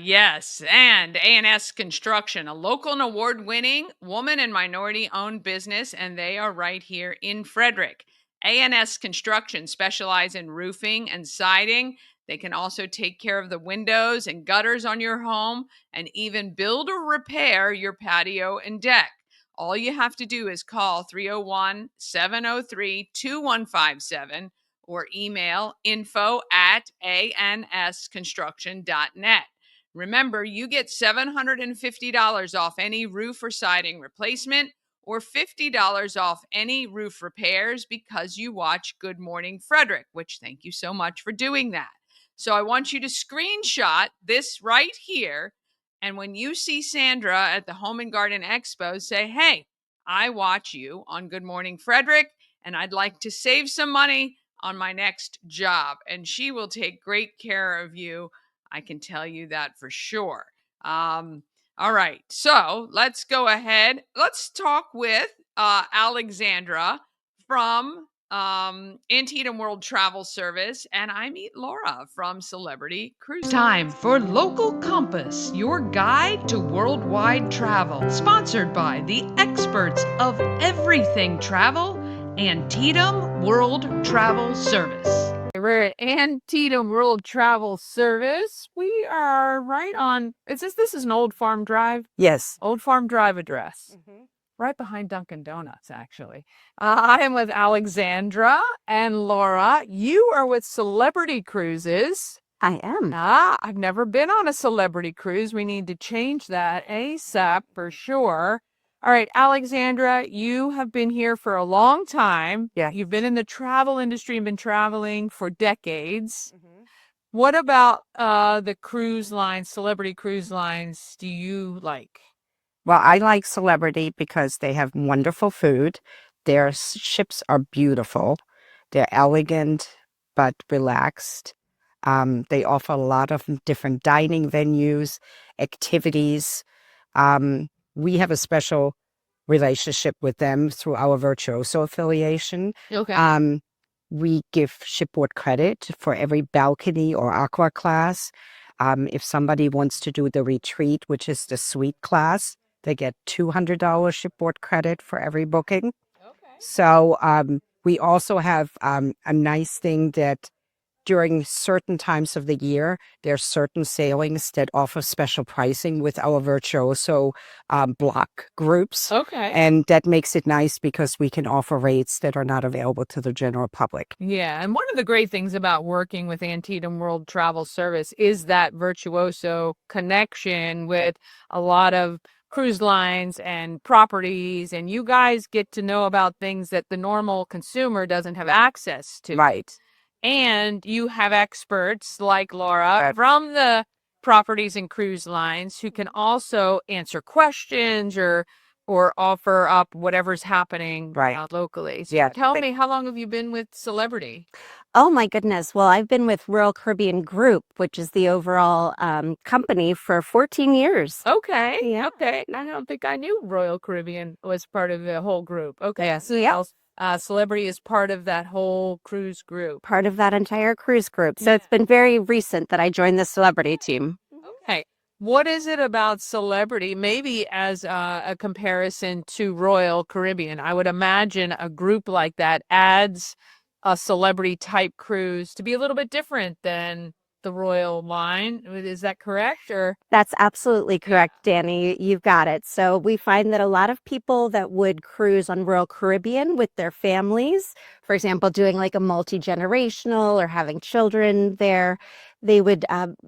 Yes, and A&S Construction, a local and award-winning woman and minority-owned business, and they are right here in Frederick. A&S Construction specialize in roofing and siding. They can also take care of the windows and gutters on your home and even build or repair your patio and deck. All you have to do is call 301-703-2157 or email info@ansconstruction.net. Remember, you get $750 off any roof or siding replacement or $50 off any roof repairs because you watch Good Morning Frederick, which thank you so much for doing that. So I want you to screenshot this right here. And when you see Sandra at the Home and Garden Expo, say, hey, I watch you on Good Morning Frederick, and I'd like to save some money on my next job. And she will take great care of you. I can tell you that for sure. All right. So let's go ahead. Let's talk with Alexandra from Antietam World Travel Service, and I meet Laura from Celebrity Cruise. Time for Local Compass, your guide to worldwide travel, sponsored by the experts of everything travel, Antietam World Travel Service. We're at Antietam World Travel Service. We are right on, this is an Old Farm Drive? Yes. Old Farm Drive address. Right behind Dunkin' Donuts, actually. I am with Alexandra and Laura. You are with Celebrity Cruises. I am. I've never been on a Celebrity Cruise. We need to change that ASAP for sure. All right, Alexandra, you have been here for a long time. Yeah. You've been in the travel industry and been traveling for decades. What about the cruise lines, Celebrity Cruise Lines, do you like? Well, I like Celebrity because they have wonderful food. Their ships are beautiful. They're elegant but relaxed. They offer a lot of different dining venues, activities. We have a special relationship with them through our Virtuoso affiliation. Okay. We give shipboard credit for every balcony or aqua class. If somebody wants to do the retreat, which is the suite class, they get $200 shipboard credit for every booking. Okay. So we also have a nice thing that during certain times of the year, there's certain sailings that offer special pricing with our virtuoso block groups. Okay. And that makes it nice because we can offer rates that are not available to the general public. Yeah, and one of the great things about working with Antietam World Travel Service is that virtuoso connection with a lot of cruise lines and properties, and you guys get to know about things that the normal consumer doesn't have access to. Right. And you have experts like Laura Right. from the properties and cruise lines who can also answer questions or offer up whatever's happening Right. locally. So Yeah. tell me, how long have you been with Celebrity? Oh my goodness. Well, I've been with Royal Caribbean Group, which is the overall company, for 14 years. Okay. Yeah. Okay. I don't think I knew Royal Caribbean was part of the whole group. Okay. Yeah. So, yeah. Celebrity is part of that whole cruise group. Part of that entire cruise group. So it's been very recent that I joined the Celebrity team. Okay. What is it about Celebrity, maybe as a comparison to Royal Caribbean? I would imagine a group like that adds a celebrity type cruise to be a little bit different than the Royal line. Is that correct? Or That's absolutely correct, Danny. You've got it. So we find that a lot of people that would cruise on Royal Caribbean with their families, for example, doing like a multi-generational or having children there, they would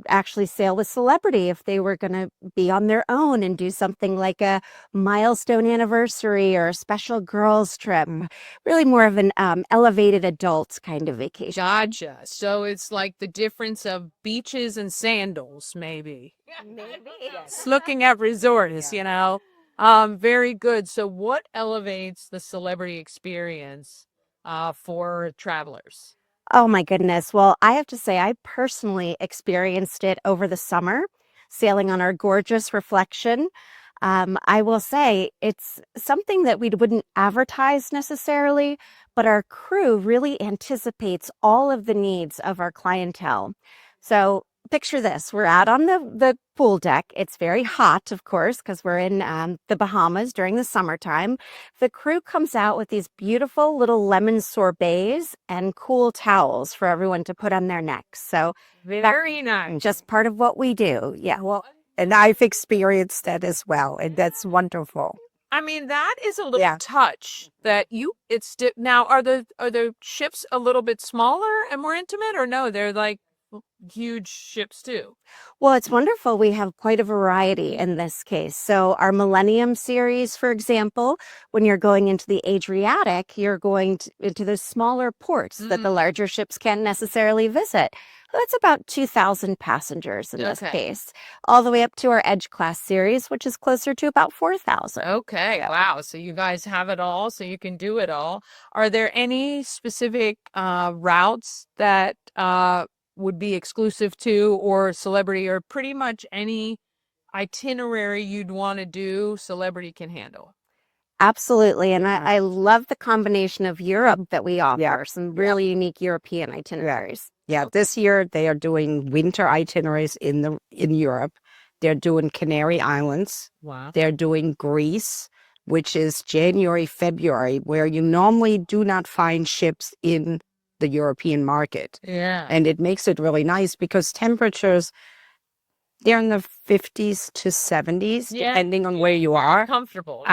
actually sail with Celebrity if they were going to be on their own and do something like a milestone anniversary or a special girls trip. Really more of an elevated adult kind of vacation. Gotcha. So it's like the difference of beaches and sandals, maybe. Maybe. It's looking at resorts, you know. Very good. So what elevates the Celebrity experience for travelers? Oh my goodness. Well, I have to say, I personally experienced it over the summer, sailing on our gorgeous Reflection. I will say it's something that we wouldn't advertise necessarily, but our crew really anticipates all of the needs of our clientele. So picture this. We're out on the pool deck. It's very hot, of course, because we're in the Bahamas during the summertime. The crew comes out with these beautiful little lemon sorbets and cool towels for everyone to put on their necks. So Very nice. just part of what we do. Yeah. Well, And I've experienced that as well. And that's wonderful. I mean, that is a little Yeah. touch that now are the ships a little bit smaller and more intimate, or no, they're like huge ships too? well, it's wonderful. We have quite a variety in this case. So our Millennium series, for example, when you're going into the Adriatic, you're going into the smaller ports that the larger ships can't necessarily visit. That's about 2,000 passengers in this Okay. case, all the way up to our Edge Class series, which is closer to about 4,000. Okay, wow. So you guys have it all, so you can do it all. Are there any specific routes that would be exclusive to or Celebrity, or pretty much any itinerary you'd want to do, Celebrity can handle? Absolutely. And I love the combination of Europe that we offer, Yeah. some really unique European itineraries. Yeah, this year they are doing winter itineraries in Europe. They're doing Canary Islands. Wow. They're doing Greece, which is January, February, where you normally do not find ships in the European market. Yeah. And it makes it really nice because temperatures, they're in the 50s to 70s, Yeah. depending on where you are. Comfortable.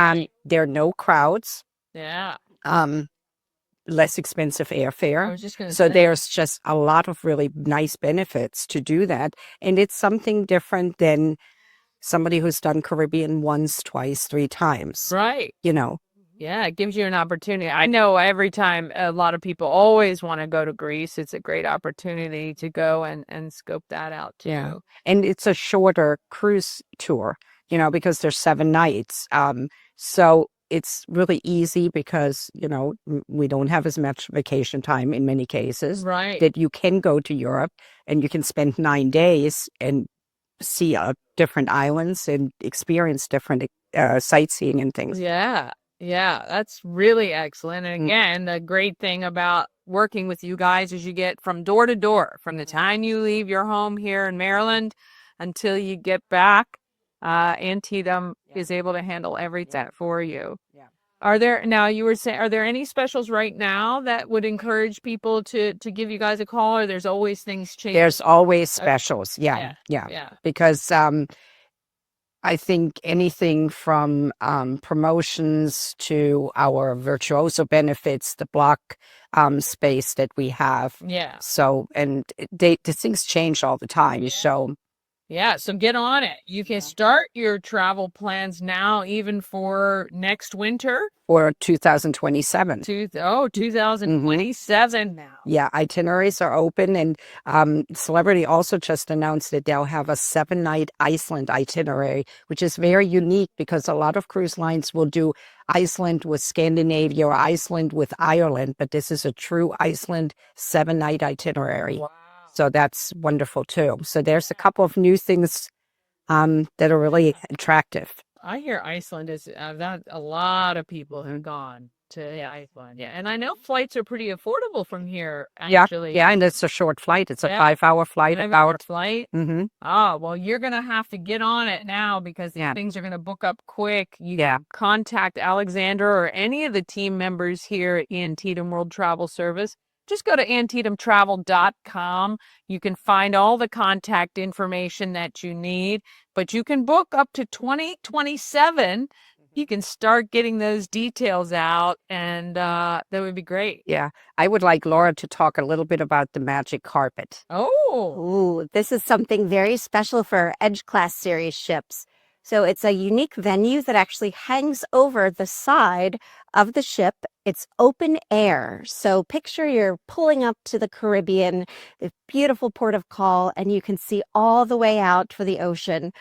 There are no crowds, Yeah. less expensive I airfare. was just going to So say. there's just a lot of really nice benefits to do that. And it's something different than somebody who's done Caribbean once, twice, 3 times, Right. you know. Yeah, it gives you an opportunity. I know every time a lot of people always want to go to Greece. It's a great opportunity to go and scope that out too. Yeah. And it's a shorter cruise tour, you know, because there's 7 nights. So it's really easy because, you know, we don't have as much vacation time in many cases. Right. That you can go to Europe and you can spend 9 days and see different islands and experience different sightseeing and things. Yeah. Yeah, that's really excellent. And again, the great thing about working with you guys is you get from door to door, from the time you leave your home here in Maryland until you get back. Antietam is able to handle everything for you. Are there now? You were saying, are there any specials right now that would encourage people to give you guys a call, or there's always things changing? There's always specials. Yeah. Because I think anything from promotions to our virtuoso benefits, the block space that we have. Yeah. So, and the things change all the time. So, Yeah, so get on it. You can start your travel plans now, even for next winter. or 2027. 2027 now. Yeah, itineraries are open, and Celebrity also just announced that they'll have a 7-night Iceland itinerary, which is very unique because a lot of cruise lines will do Iceland with Scandinavia or Iceland with Ireland, but this is a true Iceland 7-night itinerary. Wow. So that's wonderful too. So there's a couple of new things that are really attractive. I hear Iceland is that a lot of people have gone to Iceland. Yeah, and I know flights are pretty affordable from here. Actually, Yeah, and it's a short flight. It's a 5-hour flight. 5-hour flight. Mm-hmm. Oh, well, you're going to have to get on it now because things are going to book up quick. You contact Alexandra or any of the team members here at Antietam World Travel Service. Just go to antietamtravel.com. You can find all the contact information that you need, but you can book up to 2027. You can start getting those details out, and that would be great. Yeah, I would like Laura to talk a little bit about the magic carpet. Oh, Ooh, this is something very special for Edge Class Series ships. So it's a unique venue that actually hangs over the side of the ship. It's open air. So picture you're pulling up to the Caribbean, the beautiful port of call, and you can see all the way out for the ocean,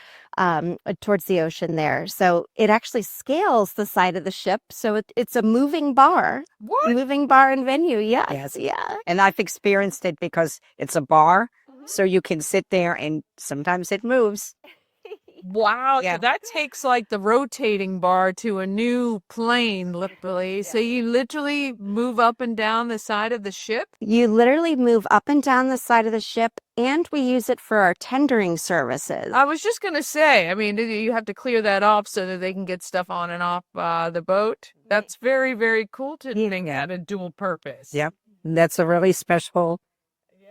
towards the ocean there. So it actually scales the side of the ship. So it's a moving bar. What? Moving bar and venue, yes. Yeah. And I've experienced it because it's a bar, so you can sit there and sometimes it moves. Wow. Yeah. So that takes like the rotating bar to a new plane, literally. So you literally move up and down the side of the ship? You literally move up and down the side of the ship, and we use it for our tendering services. I was just going to say, I mean, you have to clear that off so that they can get stuff on and off the boat. That's very, very cool to think at a dual purpose. Yep. And that's a really special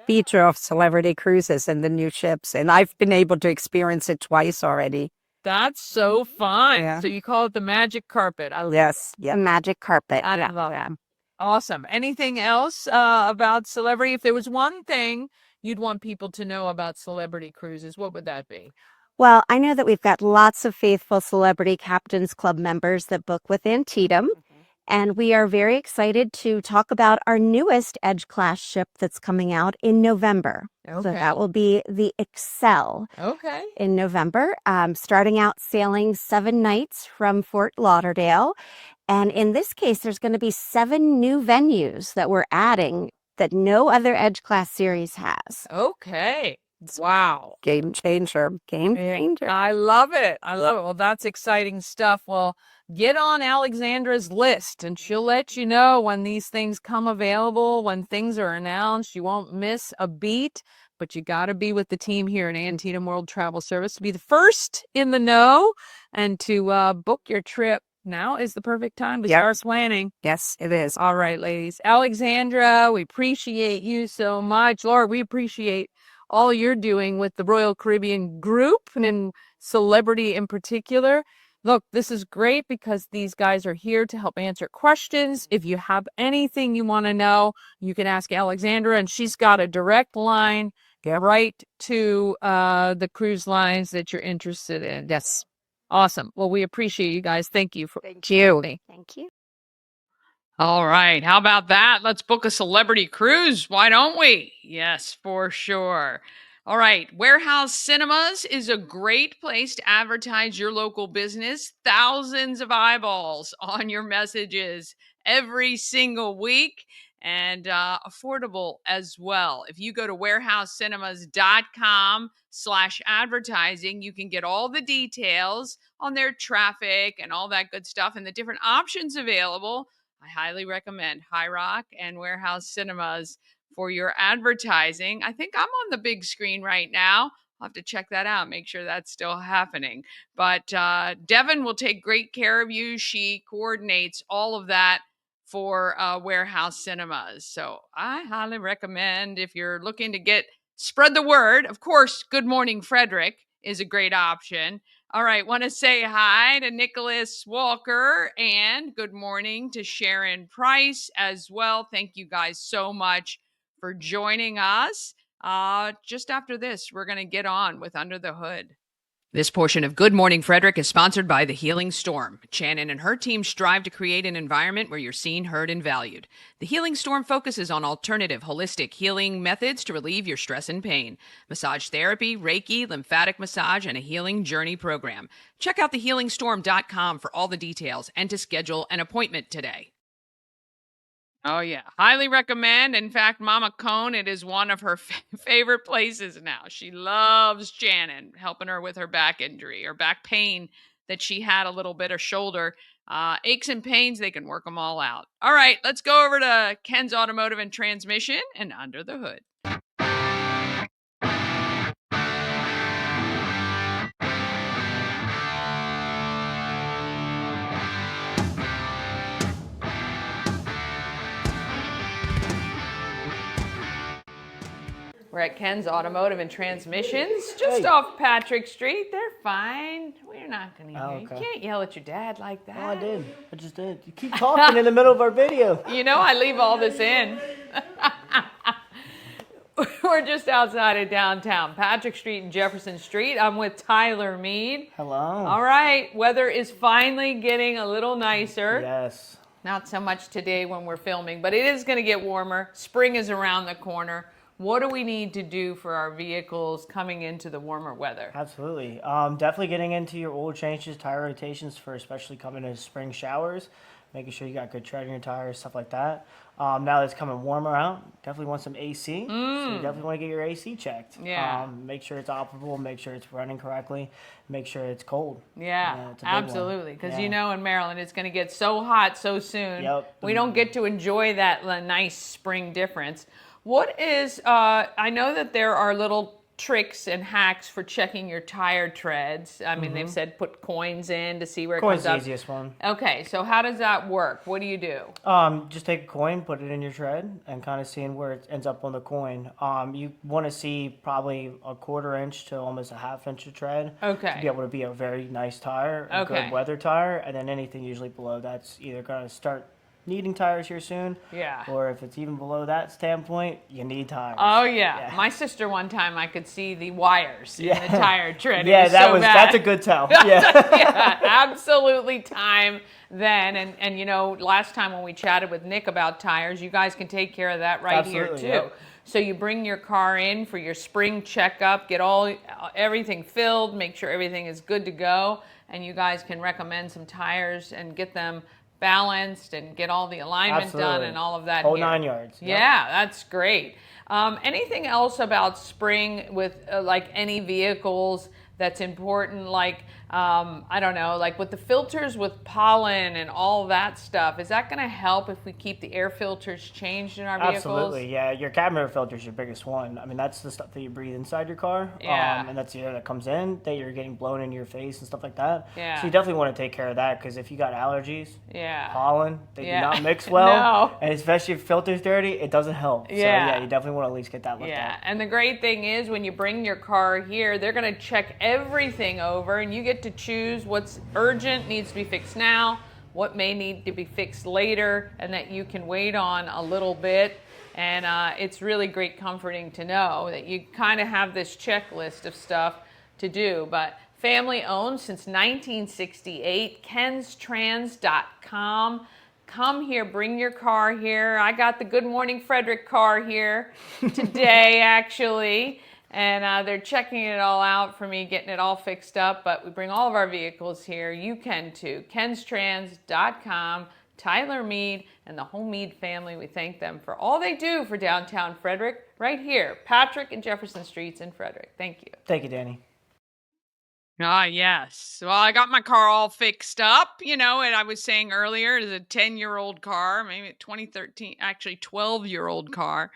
feature of Celebrity Cruises and the new ships. And I've been able to experience it twice already. That's so fun. Yeah. So you call it the magic carpet. Yes. A magic carpet. I love that. Awesome. Anything else about Celebrity? If there was one thing you'd want people to know about Celebrity Cruises, what would that be? Well, I know that we've got lots of faithful Celebrity Captains Club members that book with Antietam. And we are very excited to talk about our newest Edge Class ship that's coming out in November. Okay. So that will be the Excel. Okay. In November, starting out sailing 7 nights from Fort Lauderdale. And in this case, there's going to be 7 new venues that we're adding that no other Edge Class series has. Okay. Wow. Game changer. Game changer. I love it. I love it. Well, that's exciting stuff. Well, get on Alexandra's list and she'll let you know when these things come available, when things are announced. You won't miss a beat, but you got to be with the team here at Antietam World Travel Service to be the first in the know and to book your trip. Now is the perfect time to start planning. Yes, it is. All right, ladies. Alexandra, we appreciate you so much. Laura, we appreciate all you're doing with the Royal Caribbean Group and Celebrity in particular. Look, this is great because these guys are here to help answer questions. If you have anything you want to know, you can ask Alexandra, and she's got a direct line right to the cruise lines that you're interested in. Yes. Awesome. Well, we appreciate you guys. Thank you. Thank you. All right. How about that? Let's book a celebrity cruise. Why don't we? Yes, for sure. All right. Warehouse Cinemas is a great place to advertise your local business. Thousands of eyeballs on your messages every single week. and affordable as well. If you go to warehousecinemas.com/advertising, you can get all the details on their traffic and all that good stuff and the different options available. I highly recommend High Rock and Warehouse Cinemas for your advertising. I think I'm on the big screen right now. I'll have to check that out, make sure that's still happening. But Devin will take great care of you. She coordinates all of that for Warehouse Cinemas. So I highly recommend if you're looking to spread the word. Of course, Good Morning Frederick is a great option. All right, want to say hi to Nicholas Walker and good morning to Sharon Price as well. Thank you guys so much for joining us. Just after this, we're going to get on with Under the Hood. This portion of Good Morning Frederick is sponsored by The Healing Storm. Shannon and her team strive to create an environment where you're seen, heard, and valued. The Healing Storm focuses on alternative, holistic healing methods to relieve your stress and pain. Massage therapy, Reiki, lymphatic massage, and a healing journey program. Check out thehealingstorm.com for all the details and to schedule an appointment today. Oh, yeah. Highly recommend. In fact, Mama Cone, it is one of her favorite places now. She loves Shannon, helping her with her back injury or back pain that she had a little bit, or shoulder. Aches and pains, they can work them all out. All right, let's go over to Ken's Automotive and Transmission and Under the Hood. We're at Ken's Automotive and Transmissions, just off Patrick Street. They're fine. We're not going to hear you. You can't yell at your dad like that. Oh, I did. I just did. You keep talking in the middle of our video. You know I leave all this in. We're just outside of downtown, Patrick Street and Jefferson Street. I'm with Tyler Mead. Hello. All right. Weather is finally getting a little nicer. Yes. Not so much today when we're filming, but it is going to get warmer. Spring is around the corner. What do we need to do for our vehicles coming into the warmer weather? Absolutely. Definitely getting into your oil changes, tire rotations for especially coming into spring showers, making sure you got good tread in your tires, stuff like that. Now that it's coming warmer out, definitely want some AC. So you definitely want to get your AC checked. Yeah. Make sure it's operable, make sure it's running correctly, make sure it's cold. Yeah, it's a big absolutely. Because one. you know in Maryland it's going to get so hot so soon. Yep. We don't get to enjoy that nice spring difference. What is, I know that there are little tricks and hacks for checking your tire treads. I mean, they've said put coins in to see where it comes up. Coin's the easiest one. Okay, so how does that work? What do you do? Just take a coin, put it in your tread, and kind of seeing where it ends up on the coin. You want to see probably a 1/4 inch to almost a 1/2 inch of tread. Okay. To be able to be a very nice tire, a good weather tire, and then anything usually below that's either going to start needing tires here soon. Yeah. Or if it's even below that standpoint, you need tires. Oh yeah. My sister one time I could see the wires in the tire tread. Yeah, that's a good tell. Yeah. Yeah, absolutely time then. And you know, last time when we chatted with Nick about tires, you guys can take care of that here too. Yep. So you bring your car in for your spring checkup, get everything filled, make sure everything is good to go, and you guys can recommend some tires and get them balanced and get all the alignment done and all of that. Whole 9 yards. Yep. Yeah, that's great. Anything else about spring with like any vehicles that's important? Like, I don't know, like with the filters with pollen and all that stuff, is that going to help if we keep the air filters changed in our vehicles? Absolutely, yeah. Your cabin air filter is your biggest one. I mean, that's the stuff that you breathe inside your car. Yeah. And that's the air that comes in, that you're getting blown into your face and stuff like that. Yeah. So you definitely want to take care of that, because if you got allergies, pollen, they do not mix well. No. And especially if filter's dirty, it doesn't help. Yeah. So yeah, you definitely want to at least get that looked at. And the great thing is when you bring your car here, they're going to check everything over and you get to choose what's urgent, needs to be fixed now, what may need to be fixed later, and that you can wait on a little bit. And it's really great comforting to know that you kind of have this checklist of stuff to do. But family owned since 1968, kenstrans.com. Come here, bring your car here. I got the Good Morning Frederick car here today, actually. And they're checking it all out for me, getting it all fixed up. But we bring all of our vehicles here. You can too. kenstrans.com. Tyler Mead and the whole Mead family. We thank them for all they do for downtown Frederick, right here, Patrick and Jefferson Streets in Frederick. Thank you. Thank you, Danny. Ah, yes. Well, I got my car all fixed up, and I was saying earlier, it's a 10-year-old car, maybe a 2013, actually 12-year-old car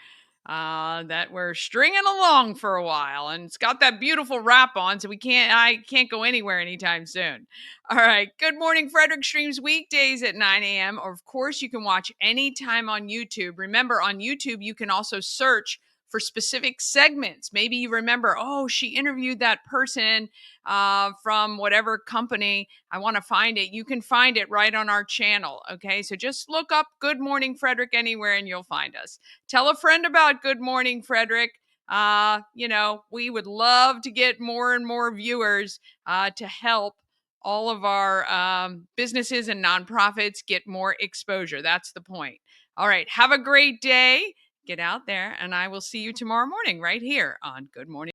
that we're stringing along for a while. And it's got that beautiful wrap on, so I can't go anywhere anytime soon. All right. Good Morning Frederick streams weekdays at 9 a.m. Or, of course, you can watch anytime on YouTube. Remember, on YouTube, you can also search for specific segments. Maybe you remember, oh, she interviewed that person from whatever company. I want to find it. You can find it right on our channel. Okay. So just look up Good Morning Frederick anywhere and you'll find us. Tell a friend about Good Morning Frederick. We would love to get more and more viewers to help all of our businesses and nonprofits get more exposure. That's the point. All right. Have a great day. Get out there, and I will see you tomorrow morning right here on Good Morning.